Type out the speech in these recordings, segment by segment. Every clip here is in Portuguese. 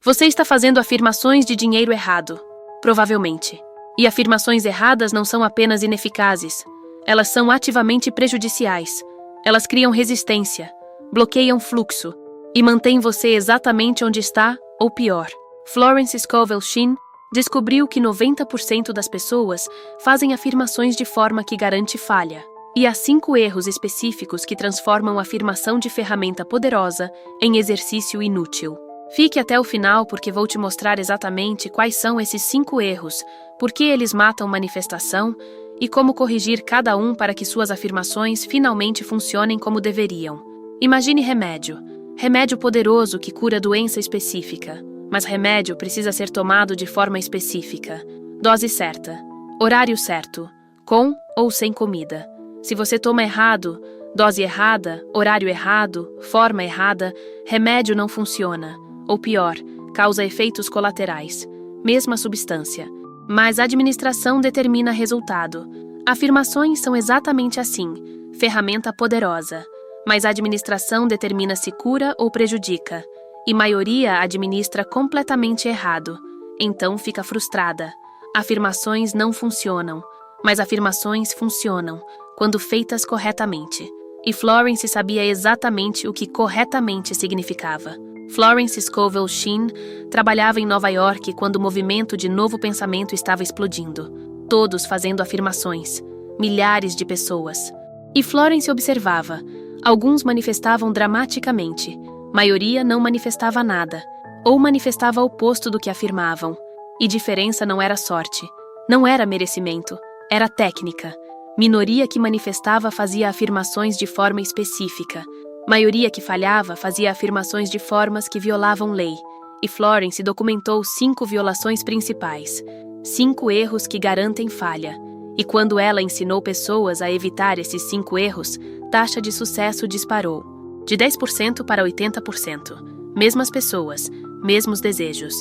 Você está fazendo afirmações de dinheiro errado, provavelmente. E afirmações erradas não são apenas ineficazes, elas são ativamente prejudiciais. Elas criam resistência, bloqueiam fluxo e mantêm você exatamente onde está, ou pior. Florence Scovel Shinn descobriu que 90% das pessoas fazem afirmações de forma que garante falha. E há 5 erros específicos que transformam a afirmação de ferramenta poderosa em exercício inútil. Fique até o final porque vou te mostrar exatamente quais são esses 5 erros, por que eles matam manifestação e como corrigir cada um para que suas afirmações finalmente funcionem como deveriam. Imagine remédio. Remédio poderoso que cura doença específica. Mas remédio precisa ser tomado de forma específica. Dose certa. Horário certo. Com ou sem comida. Se você toma errado, dose errada, horário errado, forma errada, remédio não funciona. Ou pior, causa efeitos colaterais. Mesma substância. Mas a administração determina resultado. Afirmações são exatamente assim. Ferramenta poderosa. Mas a administração determina se cura ou prejudica. E maioria administra completamente errado. Então fica frustrada. Afirmações não funcionam. Mas afirmações funcionam, quando feitas corretamente. E Florence sabia exatamente o que corretamente significava. Florence Scovel Shinn trabalhava em Nova York quando o movimento de novo pensamento estava explodindo. Todos fazendo afirmações. Milhares de pessoas. E Florence observava. Alguns manifestavam dramaticamente. Maioria não manifestava nada. Ou manifestava o oposto do que afirmavam. E diferença não era sorte. Não era merecimento. Era técnica. Minoria que manifestava fazia afirmações de forma específica. Maioria que falhava fazia afirmações de formas que violavam lei. E Florence documentou 5 violações principais. 5 erros que garantem falha. E quando ela ensinou pessoas a evitar esses 5 erros, taxa de sucesso disparou. De 10% para 80%. Mesmas pessoas, mesmos desejos.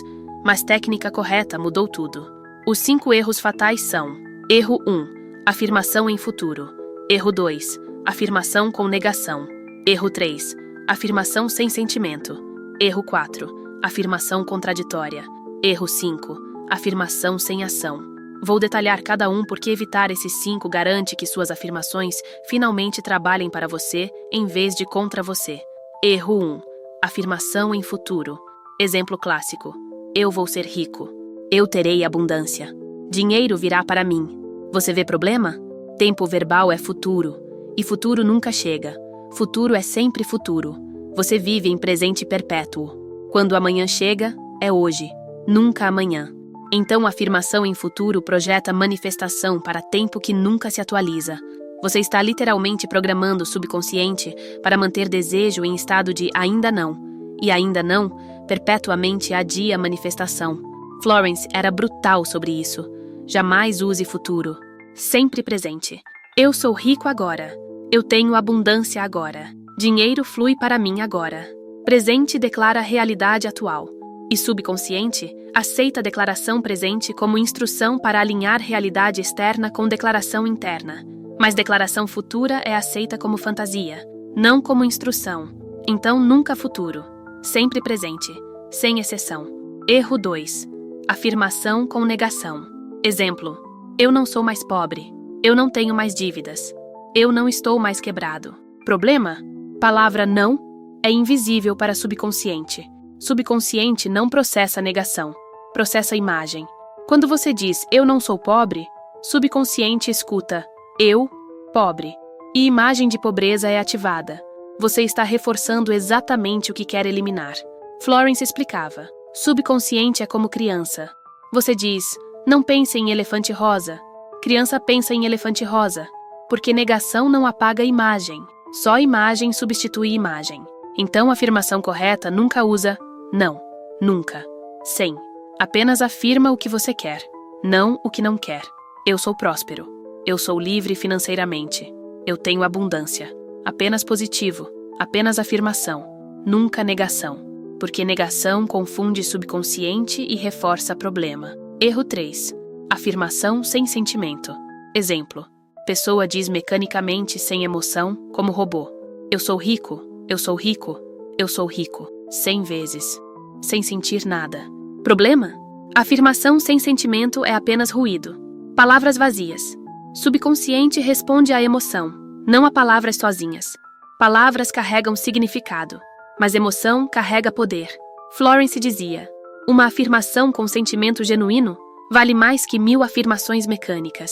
Mas técnica correta mudou tudo. Os 5 erros fatais são: erro 1. Afirmação em futuro. Erro 2. Afirmação com negação. Erro 3. Afirmação sem sentimento. Erro 4. Afirmação contraditória. Erro 5. Afirmação sem ação. Vou detalhar cada um porque evitar esses 5 garante que suas afirmações finalmente trabalhem para você em vez de contra você. Erro 1. Afirmação em futuro. Exemplo clássico. Eu vou ser rico. Eu terei abundância. Dinheiro virá para mim. Você vê problema? Tempo verbal é futuro. E futuro nunca chega. Futuro é sempre futuro. Você vive em presente perpétuo. Quando amanhã chega, é hoje. Nunca amanhã. Então a afirmação em futuro projeta manifestação para tempo que nunca se atualiza. Você está literalmente programando o subconsciente para manter desejo em estado de ainda não. E ainda não, perpetuamente adia a manifestação. Florence era brutal sobre isso. Jamais use futuro. Sempre presente. Eu sou rico agora. Eu tenho abundância agora. Dinheiro flui para mim agora. Presente declara a realidade atual. E subconsciente aceita a declaração presente como instrução para alinhar realidade externa com declaração interna. Mas declaração futura é aceita como fantasia, não como instrução. Então nunca futuro. Sempre presente. Sem exceção. Erro 2. Afirmação com negação. Exemplo. Eu não sou mais pobre. Eu não tenho mais dívidas. Eu não estou mais quebrado. Problema? Palavra não é invisível para subconsciente. Subconsciente não processa negação. Processa imagem. Quando você diz eu não sou pobre, subconsciente escuta eu, pobre. E imagem de pobreza é ativada. Você está reforçando exatamente o que quer eliminar. Florence explicava. Subconsciente é como criança. Você diz não pense em elefante rosa. Criança pensa em elefante rosa. Porque negação não apaga imagem. Só imagem substitui imagem. Então a afirmação correta nunca usa não. Nunca. Sem. Apenas afirma o que você quer. Não o que não quer. Eu sou próspero. Eu sou livre financeiramente. Eu tenho abundância. Apenas positivo. Apenas afirmação. Nunca negação. Porque negação confunde subconsciente e reforça problema. Erro 3. Afirmação sem sentimento. Exemplo. Pessoa diz mecanicamente sem emoção, como robô. Eu sou rico, eu sou rico, eu sou rico. 100 vezes. sem sentir nada. Problema? A afirmação sem sentimento é apenas ruído. Palavras vazias. Subconsciente responde à emoção, não a palavras sozinhas. Palavras carregam significado, mas emoção carrega poder. Florence dizia: uma afirmação com sentimento genuíno vale mais que 1000 afirmações mecânicas.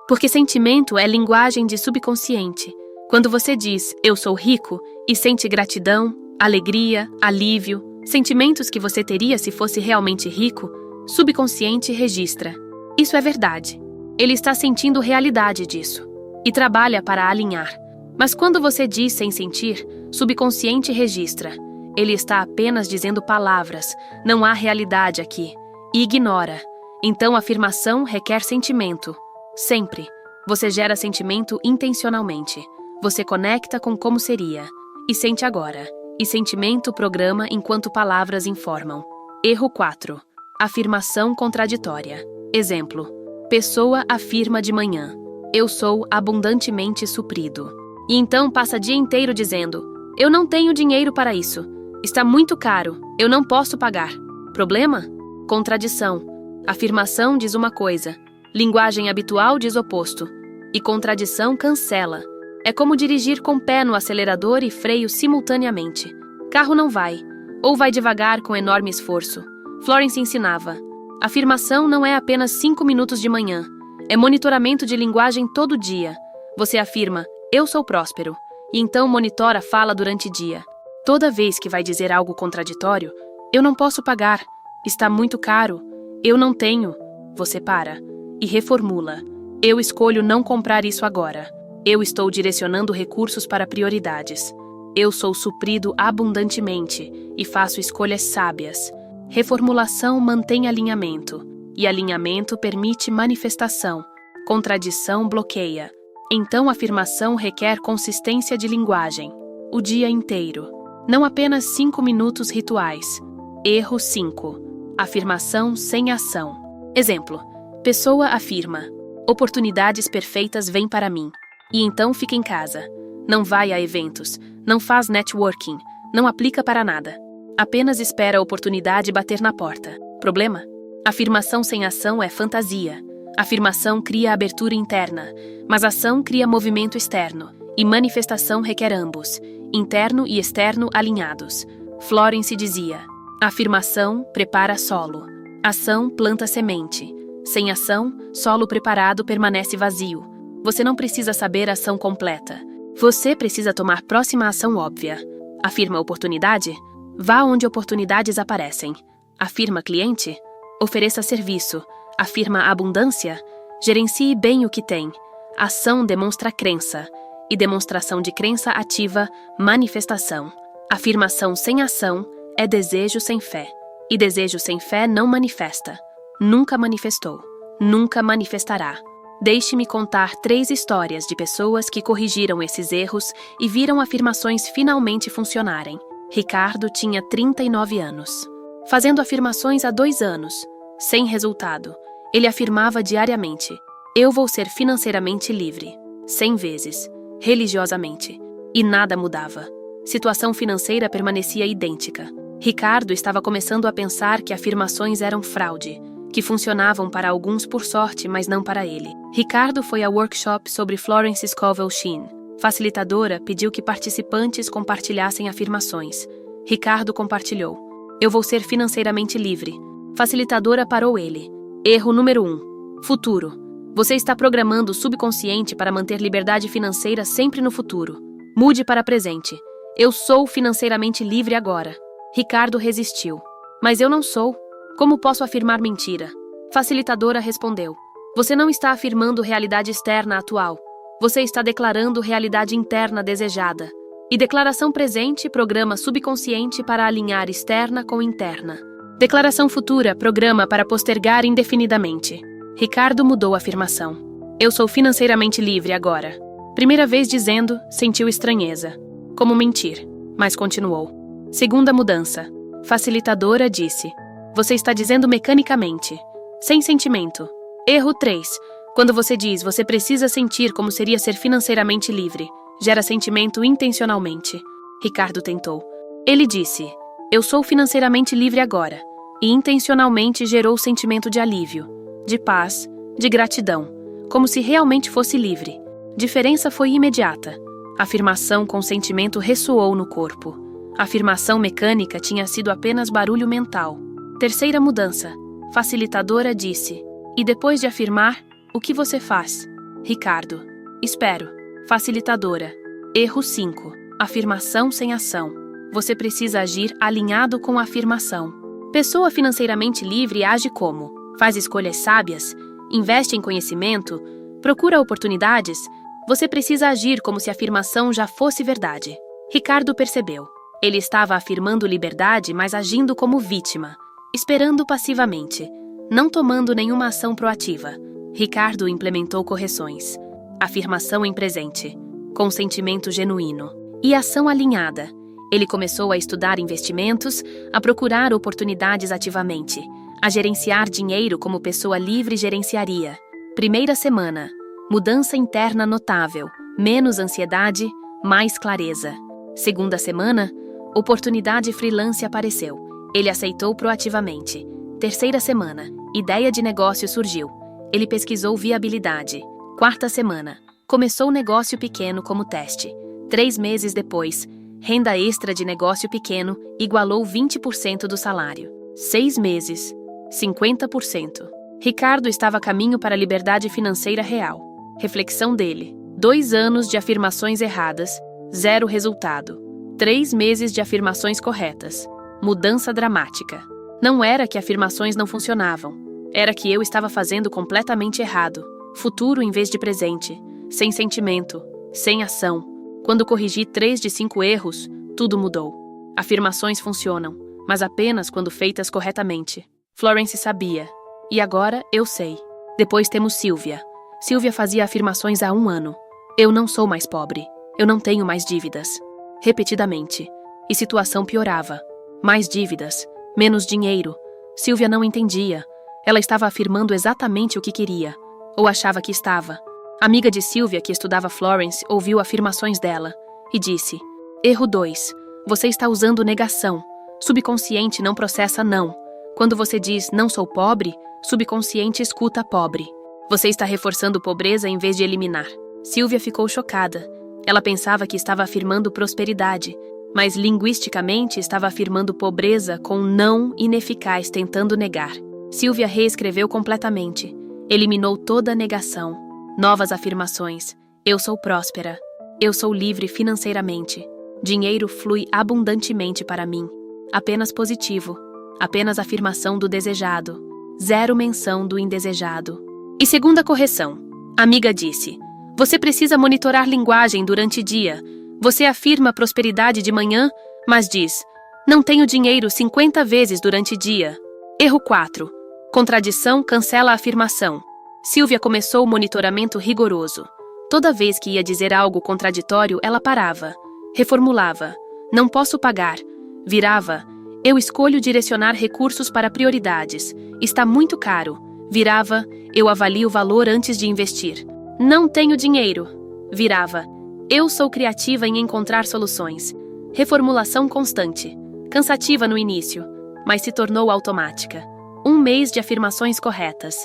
Porque sentimento é linguagem de subconsciente. Quando você diz, eu sou rico, e sente gratidão, alegria, alívio, sentimentos que você teria se fosse realmente rico, subconsciente registra. Isso é verdade. Ele está sentindo realidade disso. E trabalha para alinhar. Mas quando você diz sem sentir, subconsciente registra. Ele está apenas dizendo palavras, não há realidade aqui. E ignora. Então a afirmação requer sentimento. Sempre. Você gera sentimento intencionalmente. Você conecta com como seria. E sente agora. E sentimento programa enquanto palavras informam. Erro 4. Afirmação contraditória. Exemplo. Pessoa afirma de manhã: eu sou abundantemente suprido. E então passa o dia inteiro dizendo: eu não tenho dinheiro para isso. Está muito caro. Eu não posso pagar. Problema? Contradição. Afirmação diz uma coisa. Linguagem habitual diz oposto. E contradição cancela. É como dirigir com o pé no acelerador e freio simultaneamente. Carro não vai. Ou vai devagar com enorme esforço. Florence ensinava. Afirmação não é apenas 5 minutos de manhã. É monitoramento de linguagem todo dia. Você afirma, eu sou próspero. E então monitora a fala durante o dia. Toda vez que vai dizer algo contraditório, eu não posso pagar. Está muito caro. Eu não tenho. Você para. E reformula. Eu escolho não comprar isso agora. Eu estou direcionando recursos para prioridades. Eu sou suprido abundantemente e faço escolhas sábias. Reformulação mantém alinhamento, e alinhamento permite manifestação. Contradição bloqueia. Então afirmação requer consistência de linguagem. O dia inteiro. Não apenas 5 minutos rituais. Erro 5. Afirmação sem ação. Exemplo. Pessoa afirma: oportunidades perfeitas vêm para mim. E então fica em casa. Não vai a eventos. Não faz networking. Não aplica para nada. Apenas espera a oportunidade bater na porta. Problema? Afirmação sem ação é fantasia. Afirmação cria abertura interna, mas ação cria movimento externo. E manifestação requer ambos, interno e externo alinhados. Florence dizia: afirmação prepara solo. Ação planta semente. Sem ação, solo preparado permanece vazio. Você não precisa saber a ação completa. Você precisa tomar próxima ação óbvia. Afirma oportunidade? Vá onde oportunidades aparecem. Afirma cliente? Ofereça serviço. Afirma abundância? Gerencie bem o que tem. Ação demonstra crença. E demonstração de crença ativa manifestação. Afirmação sem ação é desejo sem fé. E desejo sem fé não manifesta. Nunca manifestou. Nunca manifestará. Deixe-me contar 3 histórias de pessoas que corrigiram esses erros e viram afirmações finalmente funcionarem. Ricardo tinha 39 anos. Fazendo afirmações há 2 anos. Sem resultado. Ele afirmava diariamente: eu vou ser financeiramente livre. 100 vezes. Religiosamente. E nada mudava. Situação financeira permanecia idêntica. Ricardo estava começando a pensar que afirmações eram fraude, que funcionavam para alguns por sorte, mas não para ele. Ricardo foi ao workshop sobre Florence Scovel Shinn. Facilitadora pediu que participantes compartilhassem afirmações. Ricardo compartilhou: eu vou ser financeiramente livre. Facilitadora parou ele. Erro número 1. Futuro. Você está programando o subconsciente para manter liberdade financeira sempre no futuro. Mude para presente. Eu sou financeiramente livre agora. Ricardo resistiu. Mas eu não sou. Como posso afirmar mentira? Facilitadora respondeu: você não está afirmando realidade externa atual. Você está declarando realidade interna desejada. E declaração presente programa subconsciente para alinhar externa com interna. Declaração futura programa para postergar indefinidamente. Ricardo mudou a afirmação. Eu sou financeiramente livre agora. Primeira vez dizendo, sentiu estranheza. Como mentir, mas continuou. Segunda mudança. Facilitadora disse: você está dizendo mecanicamente, sem sentimento. Erro 3. Quando você diz você precisa sentir como seria ser financeiramente livre, gera sentimento intencionalmente. Ricardo tentou. Ele disse: Eu sou financeiramente livre agora. E intencionalmente gerou sentimento de alívio, de paz, de gratidão, como se realmente fosse livre. Diferença foi imediata. Afirmação com sentimento ressoou no corpo. Afirmação mecânica tinha sido apenas barulho mental. Terceira mudança. Facilitadora disse: e depois de afirmar, o que você faz? Ricardo: espero. Facilitadora: erro 5. Afirmação sem ação. Você precisa agir alinhado com a afirmação. Pessoa financeiramente livre age como? Faz escolhas sábias, investe em conhecimento, procura oportunidades. Você precisa agir como se a afirmação já fosse verdade. Ricardo percebeu. Ele estava afirmando liberdade, mas agindo como vítima, esperando passivamente, não tomando nenhuma ação proativa. Ricardo implementou correções. Afirmação em presente, consentimento genuíno e ação alinhada. Ele começou a estudar investimentos, a procurar oportunidades ativamente, a gerenciar dinheiro como pessoa livre gerenciaria. Primeira semana. Mudança interna notável, menos ansiedade, mais clareza. Segunda semana. Oportunidade freelance apareceu. Ele aceitou proativamente. Terceira semana. Ideia de negócio surgiu. Ele pesquisou viabilidade. Quarta semana. Começou negócio pequeno como teste. 3 meses depois, renda extra de negócio pequeno igualou 20% do salário. 6 meses, 50%. Ricardo estava a caminho para a liberdade financeira real. Reflexão dele. 2 anos de afirmações erradas, 0 resultado. 3 meses de afirmações corretas. Mudança dramática. Não era que afirmações não funcionavam. Era que eu estava fazendo completamente errado. Futuro em vez de presente. Sem sentimento. Sem ação. Quando corrigi 3 de 5 erros, tudo mudou. Afirmações funcionam, mas apenas quando feitas corretamente. Florence sabia. E agora eu sei. Depois temos Silvia. Silvia fazia afirmações há 1 ano. Eu não sou mais pobre. Eu não tenho mais dívidas. Repetidamente. E situação piorava. Mais dívidas. Menos dinheiro. Silvia não entendia. Ela estava afirmando exatamente o que queria. Ou achava que estava. Amiga de Silvia, que estudava Florence, ouviu afirmações dela e disse: erro 2. Você está usando negação. Subconsciente não processa não. Quando você diz não sou pobre, subconsciente escuta pobre. Você está reforçando pobreza em vez de eliminar. Silvia ficou chocada. Ela pensava que estava afirmando prosperidade, mas linguisticamente estava afirmando pobreza com não ineficaz tentando negar. Silvia reescreveu completamente. Eliminou toda a negação. Novas afirmações. Eu sou próspera. Eu sou livre financeiramente. Dinheiro flui abundantemente para mim. Apenas positivo. Apenas afirmação do desejado. 0 menção do indesejado. E segunda correção. Amiga disse: você precisa monitorar linguagem durante o dia. Você afirma prosperidade de manhã, mas diz: não tenho dinheiro 50 vezes durante o dia. Erro 4. Contradição cancela a afirmação. Silvia começou o monitoramento rigoroso. Toda vez que ia dizer algo contraditório, ela parava. Reformulava. Não posso pagar. Virava. Eu escolho direcionar recursos para prioridades. Está muito caro. Virava. Eu avalio o valor antes de investir. Não tenho dinheiro. Virava. Eu sou criativa em encontrar soluções. Reformulação constante. Cansativa no início, mas se tornou automática. 1 mês de afirmações corretas.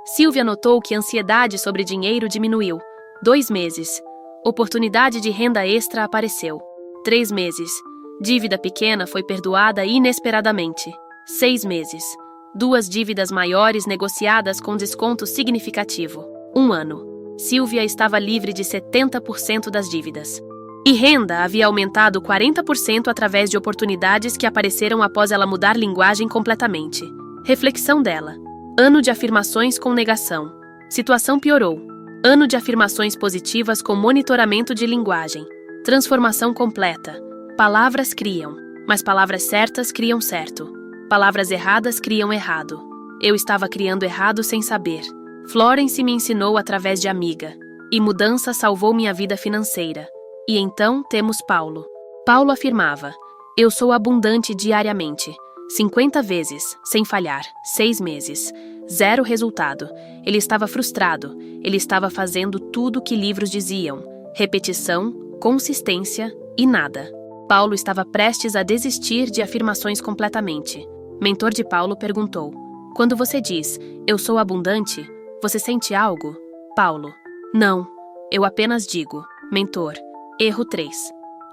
Silvia notou que a ansiedade sobre dinheiro diminuiu. 2 meses. Oportunidade de renda extra apareceu. 3 meses. Dívida pequena foi perdoada inesperadamente. 6 meses. 2 dívidas maiores negociadas com desconto significativo. 1 ano. Silvia estava livre de 70% das dívidas. E renda havia aumentado 40% através de oportunidades que apareceram após ela mudar linguagem completamente. Reflexão dela. Ano de afirmações com negação. Situação piorou. Ano de afirmações positivas com monitoramento de linguagem. Transformação completa. Palavras criam, mas palavras certas criam certo. Palavras erradas criam errado. Eu estava criando errado sem saber. Florence me ensinou através de amiga. E mudança salvou minha vida financeira. E então temos Paulo. Paulo afirmava: eu sou abundante diariamente. 50 vezes, sem falhar, 6 meses. 0 resultado. Ele estava frustrado. Ele estava fazendo tudo o que livros diziam. Repetição, consistência e nada. Paulo estava prestes a desistir de afirmações completamente. Mentor de Paulo perguntou: quando você diz, eu sou abundante, você sente algo? Paulo: não, eu apenas digo. Mentor: erro 3.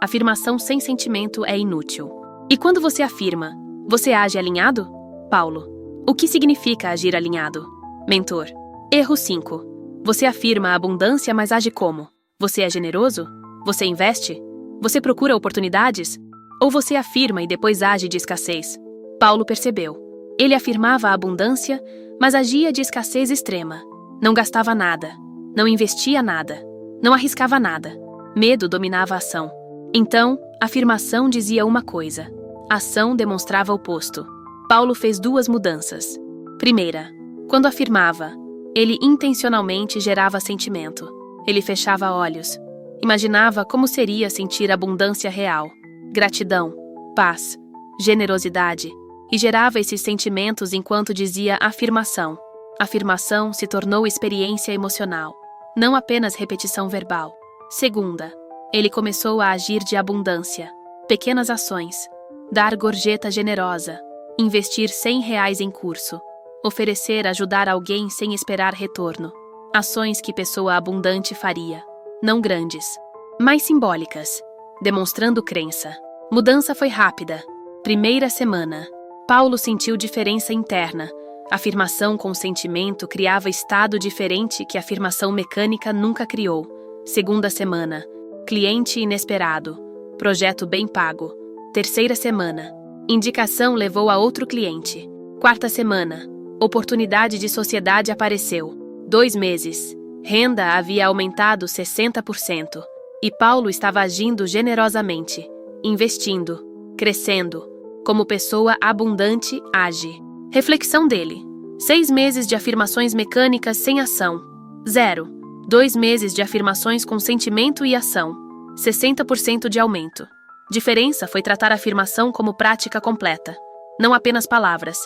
Afirmação sem sentimento é inútil. E quando você afirma, você age alinhado? Paulo: o que significa agir alinhado? Mentor: erro 5. Você afirma a abundância, mas age como? Você é generoso? Você investe? Você procura oportunidades? Ou você afirma e depois age de escassez? Paulo percebeu. Ele afirmava a abundância, mas agia de escassez extrema. Não gastava nada. Não investia nada. Não arriscava nada. Medo dominava a ação. Então, a afirmação dizia uma coisa. A ação demonstrava o oposto. Paulo fez 2 mudanças. Primeira, quando afirmava, ele intencionalmente gerava sentimento. Ele fechava olhos. Imaginava como seria sentir abundância real, gratidão, paz, generosidade, e gerava esses sentimentos enquanto dizia afirmação. Afirmação se tornou experiência emocional, não apenas repetição verbal. Segunda, ele começou a agir de abundância. Pequenas ações. Dar gorjeta generosa. Investir R$100 em curso. Oferecer ajudar alguém sem esperar retorno. Ações que pessoa abundante faria. Não grandes, mas simbólicas, demonstrando crença. Mudança foi rápida. Primeira semana, Paulo sentiu diferença interna. Afirmação com sentimento criava estado diferente que a afirmação mecânica nunca criou. Segunda semana, cliente inesperado. Projeto bem pago. Terceira semana, indicação levou a outro cliente. Quarta semana, oportunidade de sociedade apareceu. 2 meses. Renda havia aumentado 60%, e Paulo estava agindo generosamente, investindo, crescendo, como pessoa abundante age. Reflexão dele: 6 meses de afirmações mecânicas sem ação. 0. 2 meses de afirmações com sentimento e ação. 60% de aumento. Diferença foi tratar a afirmação como prática completa. Não apenas palavras,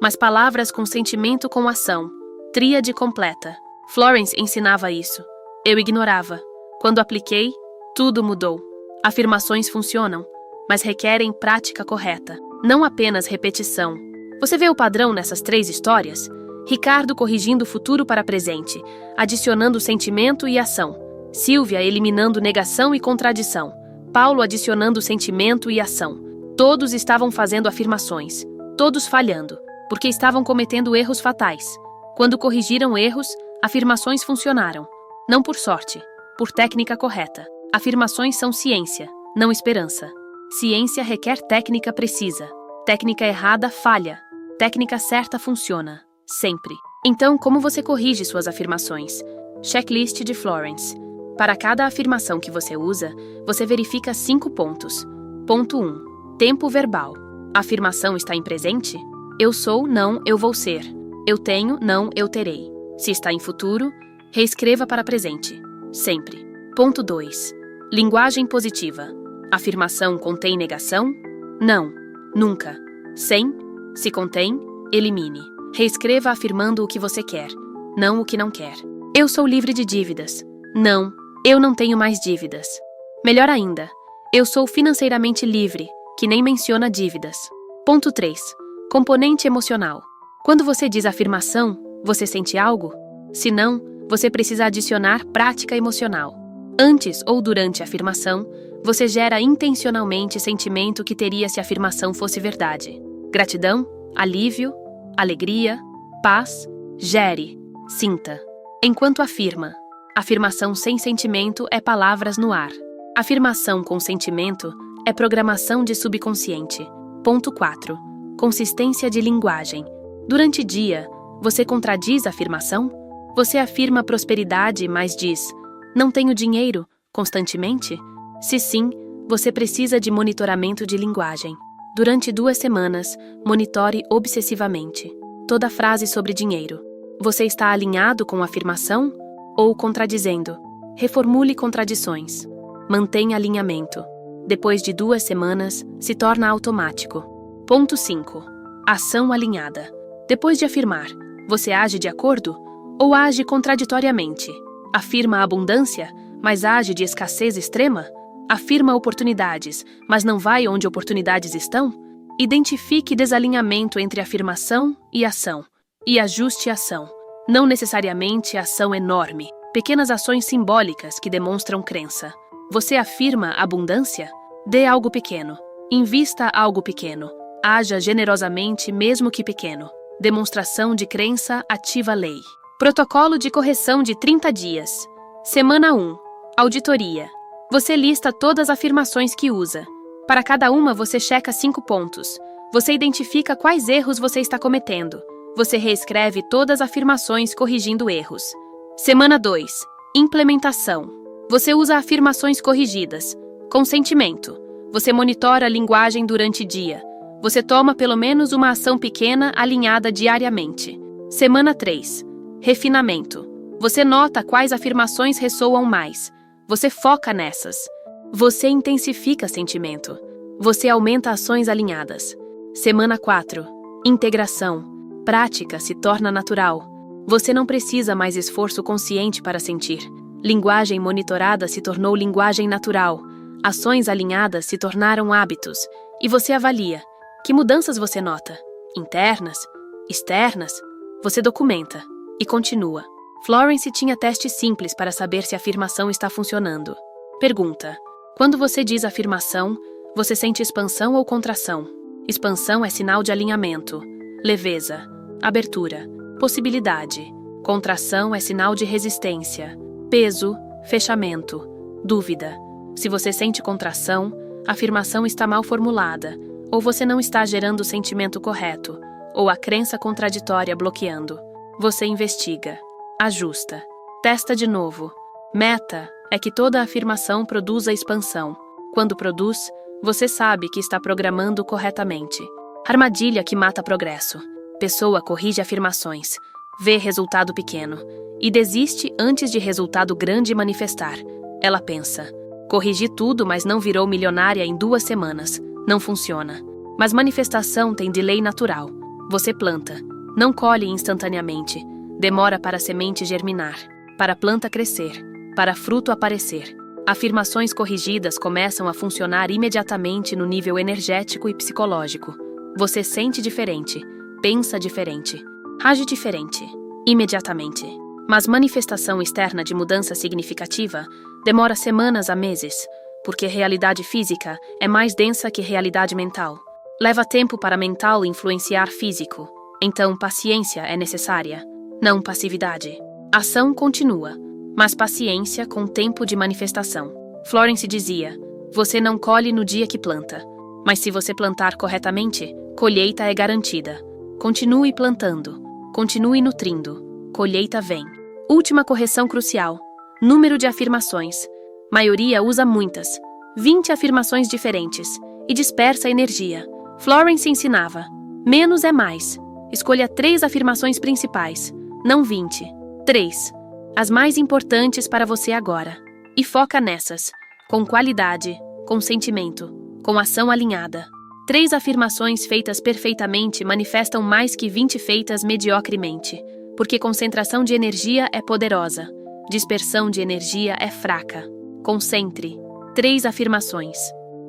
mas palavras com sentimento com ação. Tríade completa. Florence ensinava isso. Eu ignorava. Quando apliquei, tudo mudou. Afirmações funcionam, mas requerem prática correta, não apenas repetição. Você vê o padrão nessas 3 histórias? Ricardo corrigindo o futuro para presente, adicionando sentimento e ação. Silvia eliminando negação e contradição. Paulo adicionando sentimento e ação. Todos estavam fazendo afirmações, todos falhando, porque estavam cometendo erros fatais. Quando corrigiram erros, afirmações funcionaram. Não por sorte, por técnica correta. Afirmações são ciência, não esperança. Ciência requer técnica precisa. Técnica errada falha. Técnica certa funciona. Sempre. Então, como você corrige suas afirmações? Checklist de Florence. Para cada afirmação que você usa, você verifica 5 pontos. Ponto 1. Tempo verbal. A afirmação está em presente? Eu sou, não, eu vou ser. Eu tenho, não, eu terei. Se está em futuro, reescreva para presente. Sempre. Ponto 2. Linguagem positiva. Afirmação contém negação? Não. Nunca. Sem? Se contém, elimine. Reescreva afirmando o que você quer, não o que não quer. Eu sou livre de dívidas. Não, eu não tenho mais dívidas. Melhor ainda, eu sou financeiramente livre, que nem menciona dívidas. Ponto 3. Componente emocional. Quando você diz afirmação, você sente algo? Se não, você precisa adicionar prática emocional. Antes ou durante a afirmação, você gera intencionalmente sentimento que teria se a afirmação fosse verdade. Gratidão, alívio, alegria, paz, gere, sinta. Enquanto afirma. Afirmação sem sentimento é palavras no ar. Afirmação com sentimento é programação de subconsciente. Ponto 4. Consistência de linguagem. Durante o dia, você contradiz a afirmação? Você afirma prosperidade, mas diz, não tenho dinheiro, constantemente? Se sim, você precisa de monitoramento de linguagem. Durante 2 semanas, monitore obsessivamente. Toda frase sobre dinheiro. Você está alinhado com a afirmação ou contradizendo? Reformule contradições. Mantenha alinhamento. Depois de 2 semanas, se torna automático. Ponto 5. Ação alinhada. Depois de afirmar, você age de acordo ou age contraditoriamente? Afirma a abundância, mas age de escassez extrema? Afirma oportunidades, mas não vai onde oportunidades estão? Identifique desalinhamento entre afirmação e ação. E ajuste a ação. Não necessariamente ação enorme. Pequenas ações simbólicas que demonstram crença. Você afirma abundância? Dê algo pequeno. Invista algo pequeno. Haja generosamente, mesmo que pequeno. Demonstração de crença ativa a lei. Protocolo de correção de 30 dias. Semana 1. Auditoria. Você lista todas as afirmações que usa. Para cada uma, você checa 5 pontos. Você identifica quais erros você está cometendo. Você reescreve todas as afirmações corrigindo erros. Semana 2. Implementação. Você usa afirmações corrigidas. Consentimento. Você monitora a linguagem durante o dia. Você toma pelo menos uma ação pequena alinhada diariamente. Semana 3. Refinamento. Você nota quais afirmações ressoam mais. Você foca nessas. Você intensifica sentimento. Você aumenta ações alinhadas. Semana 4. Integração. Prática se torna natural. Você não precisa mais esforço consciente para sentir. Linguagem monitorada se tornou linguagem natural. Ações alinhadas se tornaram hábitos. E você avalia. Que mudanças você nota? Internas? Externas? Você documenta. E continua. Florence tinha testes simples para saber se a afirmação está funcionando. Pergunta. Quando você diz afirmação, você sente expansão ou contração? Expansão é sinal de alinhamento. Leveza. Abertura. Possibilidade. Contração é sinal de resistência. Peso. Fechamento. Dúvida. Se você sente contração, a afirmação está mal formulada, ou você não está gerando o sentimento correto, ou a crença contraditória bloqueando. Você investiga. Ajusta. Testa de novo. Meta é que toda afirmação produza expansão. Quando produz, você sabe que está programando corretamente. Armadilha que mata progresso. Pessoa corrige afirmações, vê resultado pequeno e desiste antes de resultado grande manifestar. Ela pensa: corrigi tudo, mas não virou milionária em 2 semanas. Não funciona. Mas manifestação tem delay natural. Você planta. Não colhe instantaneamente. Demora para a semente germinar, para a planta crescer, para fruto aparecer. Afirmações corrigidas começam a funcionar imediatamente no nível energético e psicológico. Você sente diferente, pensa diferente, age diferente, imediatamente. Mas manifestação externa de mudança significativa demora semanas a meses, porque realidade física é mais densa que realidade mental. Leva tempo para mental influenciar físico. Então, paciência é necessária, não passividade. Ação continua, mas paciência com tempo de manifestação. Florence dizia: você não colhe no dia que planta, mas se você plantar corretamente, colheita é garantida. Continue plantando, continue nutrindo, colheita vem. Última correção crucial: número de afirmações. Maioria usa muitas, 20 afirmações diferentes, e dispersa energia. Florence ensinava: menos é mais. Escolha 3 afirmações principais, não 20. 3. As mais importantes para você agora. E foca nessas, com qualidade, com sentimento, com ação alinhada. 3 afirmações feitas perfeitamente manifestam mais que 20 feitas mediocremente, porque concentração de energia é poderosa, dispersão de energia é fraca. Concentre. 3 afirmações.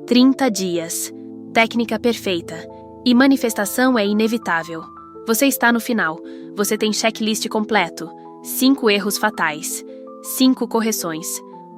30 dias. Técnica perfeita. E manifestação é inevitável. Você está no final. Você tem checklist completo. 5 erros fatais. 5 correções.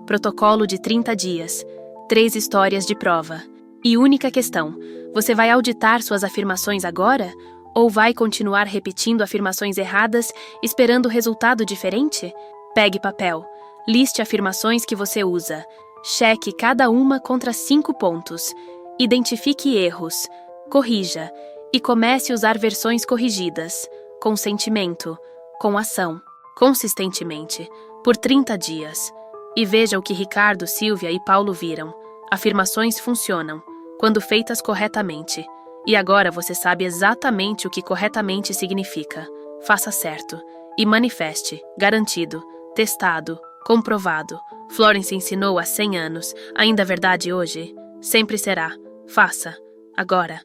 Protocolo de 30 dias. 3 histórias de prova. E única questão: você vai auditar suas afirmações agora? Ou vai continuar repetindo afirmações erradas, esperando resultado diferente? Pegue papel. Liste afirmações que você usa. Cheque cada uma contra 5 pontos. Identifique erros. Corrija. E comece a usar versões corrigidas, com sentimento, com ação, consistentemente, por 30 dias. E veja o que Ricardo, Silvia e Paulo viram. Afirmações funcionam, quando feitas corretamente. E agora você sabe exatamente o que corretamente significa. Faça certo. E manifeste, garantido, testado, comprovado. Florence ensinou há 100 anos, ainda verdade hoje? Sempre será. Faça. Agora.